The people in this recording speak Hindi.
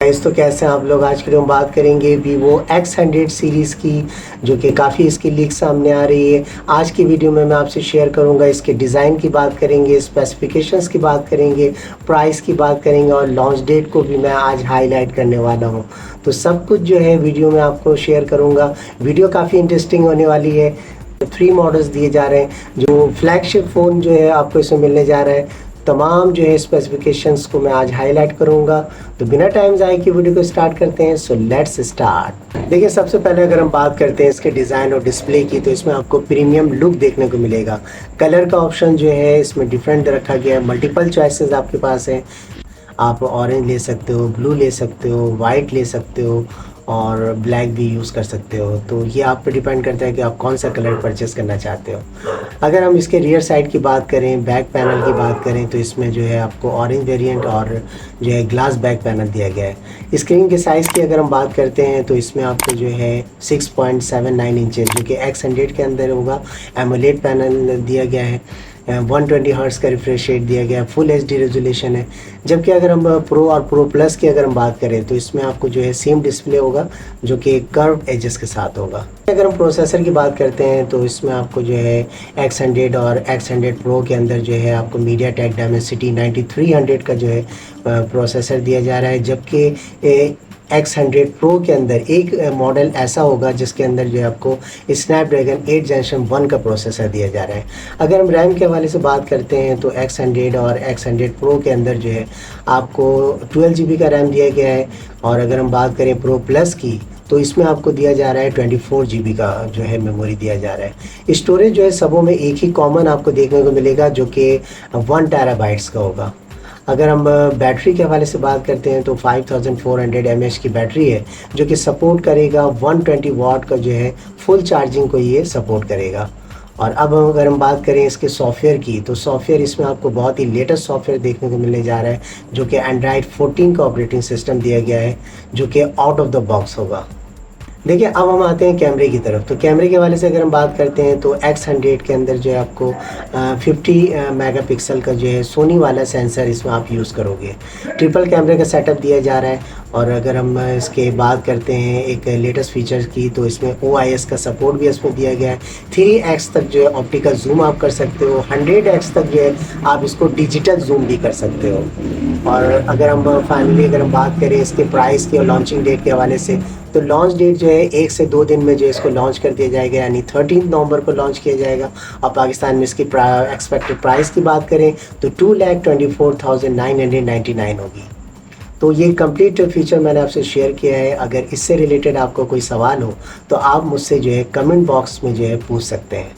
गाइस तो कैसे हैं आप लोग। आज की वीडियो में बात करेंगे Vivo X100 सीरीज़ की, जो कि काफ़ी इसकी लीक सामने आ रही है। आज की वीडियो में मैं आपसे शेयर करूंगा, इसके डिज़ाइन की बात करेंगे, स्पेसिफिकेशंस की बात करेंगे, प्राइस की बात करेंगे और लॉन्च डेट को भी मैं आज हाईलाइट करने वाला हूं। तो सब कुछ जो है वीडियो में आपको शेयर करूँगा। वीडियो काफ़ी इंटरेस्टिंग होने वाली है। 3 मॉडल्स दिए जा रहे हैं, जो फ्लैगशिप फ़ोन जो है आपको इसमें मिलने जा रहा है। तमाम जो है स्पेसिफिकेशंस को मैं आज हाईलाइट करूंगा। तो बिना टाइम ज़ाय की वीडियो को स्टार्ट करते हैं। So let's start. देखिए, सबसे पहले अगर हम बात करते हैं इसके डिज़ाइन और डिस्प्ले की, तो इसमें आपको प्रीमियम लुक देखने को मिलेगा। कलर का ऑप्शन जो है इसमें डिफरेंट रखा गया है। मल्टीपल चॉइसेस आपके पास है। आप ऑरेंज ले सकते हो, ब्लू ले सकते हो, वाइट ले सकते हो और ब्लैक भी यूज़ कर सकते हो। तो ये आप पे डिपेंड करता है कि आप कौन सा कलर परचेस करना चाहते हो। अगर हम इसके रियर साइड की बात करें, बैक पैनल की बात करें, तो इसमें जो है आपको ऑरेंज वेरिएंट और जो है ग्लास बैक पैनल दिया गया है। स्क्रीन के साइज़ की अगर हम बात करते हैं तो इसमें आपको जो है 6.79 इंचेस, जो कि X100 के अंदर होगा, एमोलेड पैनल दिया गया है। 120 हर्ट्ज़ का रिफ्रेश रेट दिया गया है। फुल HD रेजोल्यूशन है। जबकि अगर हम प्रो और प्रो प्लस की अगर हम बात करें तो इसमें आपको जो है सेम डिस्प्ले होगा, जो कि कर्व एजेस के साथ होगा। अगर हम प्रोसेसर की बात करते हैं तो इसमें आपको जो है X100 और X100 Pro के अंदर जो है आपको MediaTek Dimensity 9300 का जो है प्रोसेसर दिया जा रहा है। जबकि X100 Pro के अंदर एक मॉडल ऐसा होगा जिसके अंदर जो है आपको स्नैपड्रैगन 8 जनरेशन 1 का प्रोसेसर दिया जा रहा है। अगर हम रैम के हवाले से बात करते हैं तो X100 और X100 Pro के अंदर जो है आपको 12 GB का रैम दिया गया है। और अगर हम बात करें Pro Plus की, तो इसमें आपको दिया जा रहा है 24 GB का जो है मेमोरी दिया जा रहा है। स्टोरेज जो है सबों में एक ही कॉमन आपको देखने को मिलेगा, जो कि 1 TB का होगा। अगर हम बैटरी के हवाले से बात करते हैं तो 5400 mAh की बैटरी है, जो कि सपोर्ट करेगा 120 वाट का जो है फुल चार्जिंग को ये सपोर्ट करेगा। और अब अगर हम बात करें इसके सॉफ्टवेयर की, तो सॉफ्टवेयर इसमें आपको बहुत ही लेटेस्ट सॉफ्टवेयर देखने को मिलने जा रहा है, जो कि एंड्रॉयड 14 का ऑपरेटिंग सिस्टम दिया गया है, जो कि आउट ऑफ द बॉक्स होगा। देखिए, अब हम आते हैं कैमरे की तरफ। तो कैमरे के वाले से अगर हम बात करते हैं तो X100 के अंदर जो है आपको 50 मेगापिक्सल का जो है सोनी वाला सेंसर इसमें आप यूज़ करोगे। ट्रिपल कैमरे का सेटअप दिया जा रहा है। और अगर हम इसके बात करते हैं एक लेटेस्ट फीचर्स की, तो इसमें OIS का सपोर्ट भी इसमें दिया गया है। 3x तक जो है ऑप्टिकल जूम आप कर सकते हो। 100x तक जो है आप इसको डिजिटल जूम भी कर सकते हो। और अगर हम फाइनली अगर हम बात करें इसके प्राइस की और लॉन्चिंग डेट के हवाले से, तो लॉन्च डेट जो है 1 से 2 दिन में जो इसको लॉन्च कर दिया जाएगा, यानी 13 नवंबर को लॉन्च किया जाएगा। और पाकिस्तान में इसकी एक्सपेक्टेड प्राइस की बात करें तो 2,24,999 होगी। तो ये कंप्लीट फीचर मैंने आपसे शेयर किया है। अगर इससे रिलेटेड आपको कोई सवाल हो तो आप मुझसे जो है कमेंट बॉक्स में जो है पूछ सकते हैं।